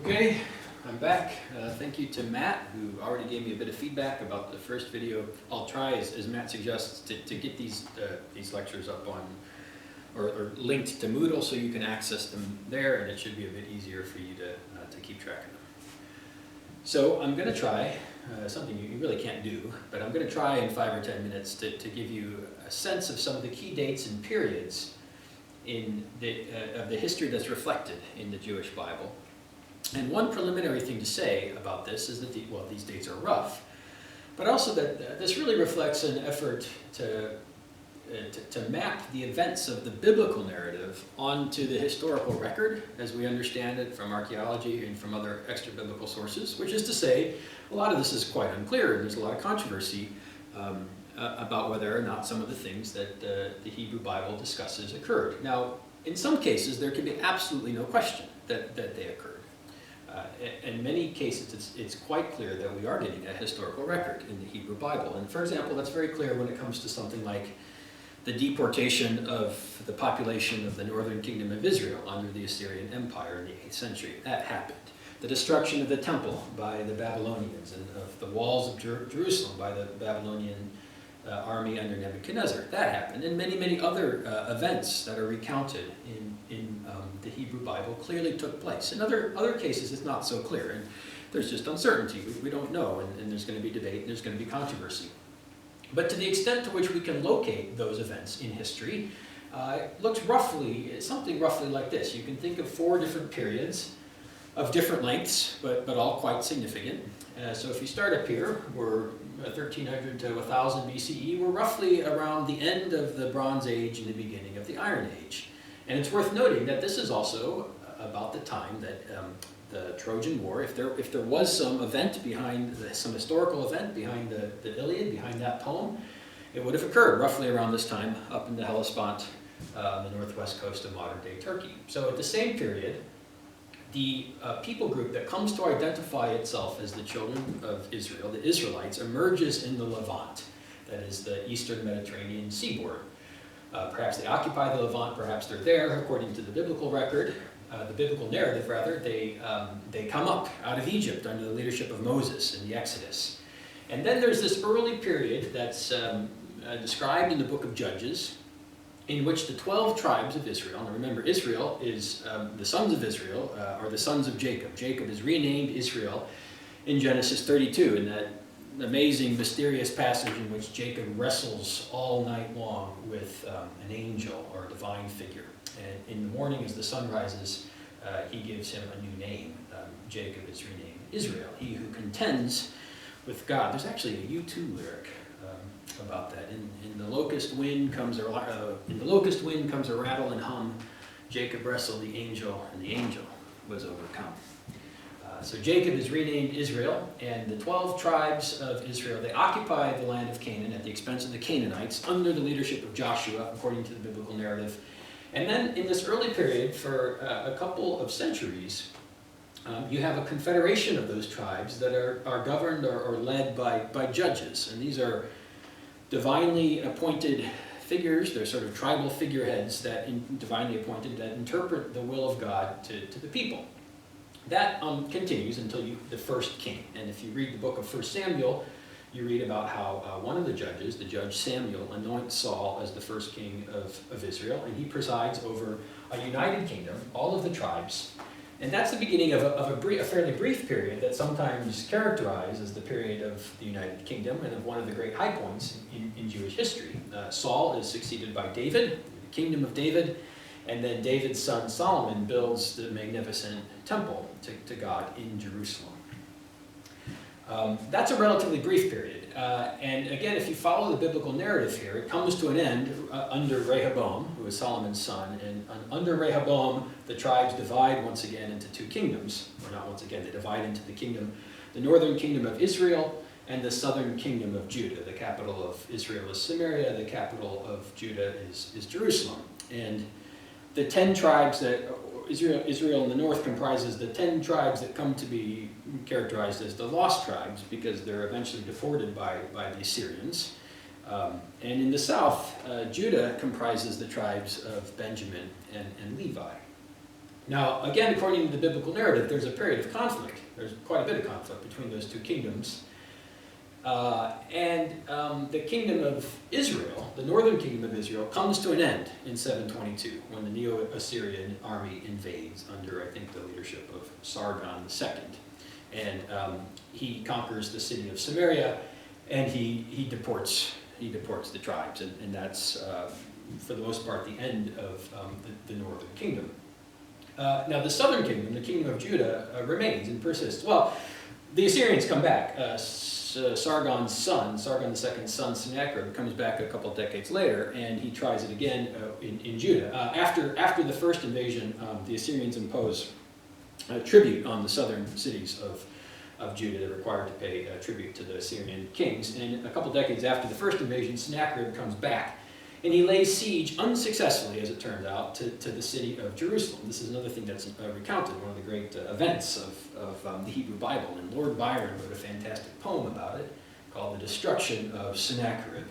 Okay, I'm back. Thank you to Matt, who already gave me a bit of feedback about the first video. I'll try, as Matt suggests, to get these lectures up on, or linked to Moodle so you can access them there, and it should be a bit easier for you to keep track of them. So I'm going to try something you really can't do, but I'm going to try in 5 or 10 minutes to give you a sense of some of the key dates and periods in of the history that's reflected in the Jewish Bible. And one preliminary thing to say about this is that these dates are rough, but also that this really reflects an effort to map the events of the biblical narrative onto the historical record as we understand it from archaeology and from other extra-biblical sources, which is to say, a lot of this is quite unclear, and there's a lot of controversy about whether or not some of the things that the Hebrew Bible discusses occurred. Now, in some cases, there can be absolutely no question that they occurred. In many cases, it's quite clear that we are getting a historical record in the Hebrew Bible. And for example, that's very clear when it comes to something like the deportation of the population of the northern kingdom of Israel under the Assyrian Empire in the 8th century. That happened. The destruction of the temple by the Babylonians and of the walls of Jerusalem by the Babylonian army under Nebuchadnezzar. That happened. And many, many other events that are recounted in the Hebrew Bible clearly took place. In other cases, it's not so clear, and there's just uncertainty. We don't know, and there's going to be debate, and there's going to be controversy. But to the extent to which we can locate those events in history, it looks something roughly like this. You can think of 4 different periods of different lengths, but all quite significant. So if you start up here, we're 1300 to 1000 BCE, we're roughly around the end of the Bronze Age and the beginning of the Iron Age. And it's worth noting that this is also about the time that the Trojan War, if there was some event behind, some historical event behind the Iliad, behind that poem, it would have occurred roughly around this time up in the Hellespont, on the northwest coast of modern-day Turkey. So at the same period, the people group that comes to identify itself as the children of Israel, the Israelites, emerges in the Levant, that is the eastern Mediterranean seaboard. Perhaps they occupy the Levant, perhaps they're there, according to the biblical record, the biblical narrative rather. They come up out of Egypt under the leadership of Moses in the Exodus. And then there's this early period that's described in the book of Judges, in which the 12 tribes of Israel, and remember Israel is, the sons of Israel are the sons of Jacob. Jacob is renamed Israel in Genesis 32, in that amazing, mysterious passage in which Jacob wrestles all night long with an angel or a divine figure. And in the morning as the sun rises, he gives him a new name. Jacob is renamed Israel, he who contends with God. There's actually a U2 lyric about that. In the locust wind comes a rattle and hum. Jacob wrestled the angel, and the angel was overcome. So Jacob is renamed Israel, and the 12 tribes of Israel, they occupy the land of Canaan at the expense of the Canaanites under the leadership of Joshua, according to the biblical narrative. And then in this early period, for a couple of centuries, you have a confederation of those tribes that are governed or led by judges. And these are divinely appointed figures. They're sort of tribal figureheads divinely appointed that interpret the will of God to the people. That continues until the first king. And if you read the book of 1 Samuel, you read about how one of the judges, the judge Samuel, anoints Saul as the first king of Israel, and he presides over a united kingdom, all of the tribes. And that's the beginning of a fairly brief period that's sometimes characterized as the period of the United Kingdom and of one of the great high points in Jewish history. Saul is succeeded by David, the kingdom of David, and then David's son Solomon builds the magnificent temple to God in Jerusalem. That's a relatively brief period. And again, if you follow the biblical narrative here, it comes to an end under Rehoboam, who is Solomon's son. And under Rehoboam, the tribes divide once again into 2 kingdoms. Or not once again, they divide into the northern kingdom of Israel and the southern kingdom of Judah. The capital of Israel is Samaria, the capital of Judah is Jerusalem. And the 10 tribes that Israel in the north comprises the 10 tribes that come to be characterized as the lost tribes because they're eventually deported by the Assyrians. And in the south, Judah comprises the tribes of Benjamin and Levi. Now, again, according to the biblical narrative, there's a period of conflict. There's quite a bit of conflict between those two kingdoms. The kingdom of Israel, the northern kingdom of Israel, comes to an end in 722 when the Neo-Assyrian army invades under, I think, the leadership of Sargon II. And he conquers the city of Samaria, and he deports the tribes, and that's, for the most part, the end of the northern kingdom. Now, the southern kingdom, the kingdom of Judah, remains and persists. Well, the Assyrians come back. Sargon's son, Sargon II's son, Sennacherib, comes back a couple decades later, and he tries it again in Judah. After the first invasion, the Assyrians impose tribute on the southern cities of Judah. They're required to pay tribute to the Assyrian kings. And a couple decades after the first invasion, Sennacherib comes back, and he lays siege unsuccessfully, as it turns out, to the city of Jerusalem. This is another thing that's recounted, one of the great events of the Hebrew Bible. And Lord Byron wrote a fantastic poem about it called The Destruction of Sennacherib.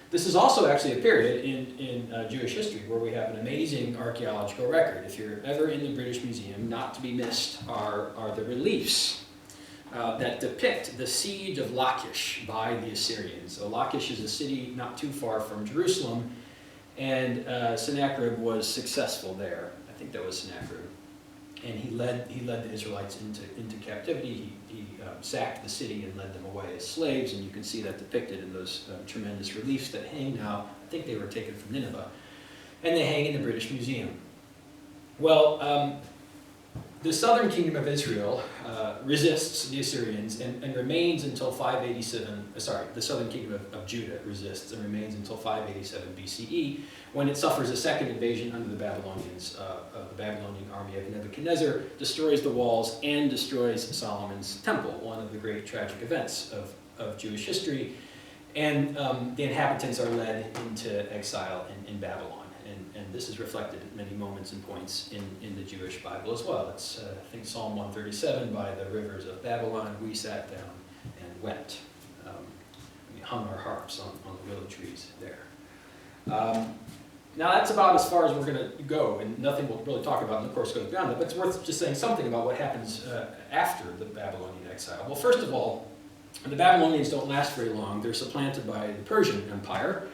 This is also actually a period in Jewish history where we have an amazing archaeological record. If you're ever in the British Museum, not to be missed are the reliefs that depict the siege of Lachish by the Assyrians. So Lachish is a city not too far from Jerusalem, and Sennacherib was successful there. I think that was Sennacherib. And he led the Israelites into captivity. He sacked the city and led them away as slaves, and you can see that depicted in those tremendous reliefs that hang now. I think they were taken from Nineveh, and they hang in the British Museum. Well, the southern kingdom of Israel resists the Assyrians and remains until 587, the southern kingdom of Judah resists and remains until 587 BCE, when it suffers a second invasion under the Babylonians. The Babylonian army of Nebuchadnezzar destroys the walls and destroys Solomon's temple, one of the great tragic events of Jewish history. And the inhabitants are led into exile in Babylon. And this is reflected at many moments and points in the Jewish Bible as well. It's, I think, Psalm 137, by the rivers of Babylon, we sat down and wept. We hung our harps on the willow trees there. Now, that's about as far as we're going to go, and nothing we'll really talk about, and of course, goes beyond that, but it's worth just saying something about what happens after the Babylonian exile. Well, first of all, the Babylonians don't last very long. They're supplanted by the Persian Empire.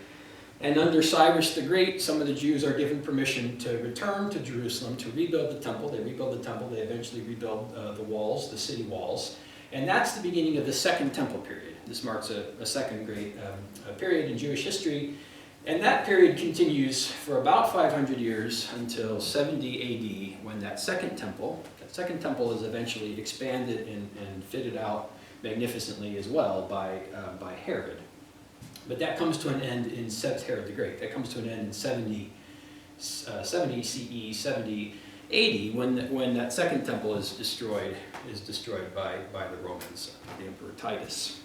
And under Cyrus the Great, some of the Jews are given permission to return to Jerusalem to rebuild the temple. They rebuild the temple. They eventually rebuild the walls, the city walls. And that's the beginning of the Second Temple period. This marks a second great period in Jewish history. And that period continues for about 500 years until 70 AD, when that Second Temple is eventually expanded and fitted out magnificently as well by Herod. But that comes to an end in Herod the Great. That comes to an end in 70 CE, 70 AD, when that Second Temple is destroyed by the Romans, the Emperor Titus,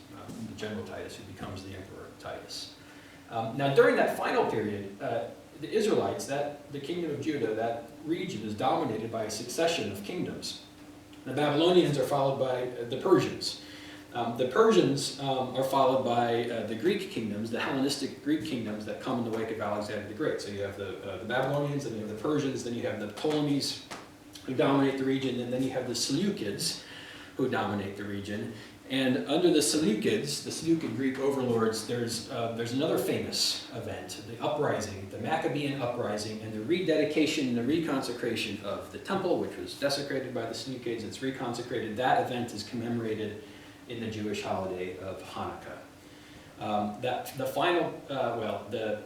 the General Titus, who becomes the Emperor Titus. Now, during that final period, the Israelites, the kingdom of Judah, that region is dominated by a succession of kingdoms. The Babylonians are followed by the Persians. The Persians are followed by the Greek kingdoms, the Hellenistic Greek kingdoms that come in the wake of Alexander the Great. So you have the Babylonians, then you have the Persians, then you have the Ptolemies who dominate the region, and then you have the Seleucids who dominate the region. And under the Seleucids, the Seleucid Greek overlords, there's another famous event, the uprising, the Maccabean uprising, and the rededication and the reconsecration of the temple, which was desecrated by the Seleucids. It's reconsecrated. That event is commemorated in the Jewish holiday of Hanukkah.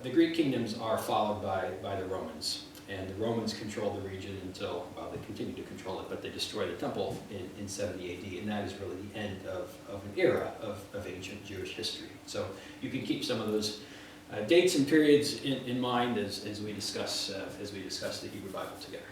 The Greek kingdoms are followed by the Romans, and the Romans control the region until, well, they continue to control it, but they destroy the temple in 70 AD, and that is really the end of an era of ancient Jewish history. So you can keep some of those dates and periods in mind as we discuss the Hebrew Bible together.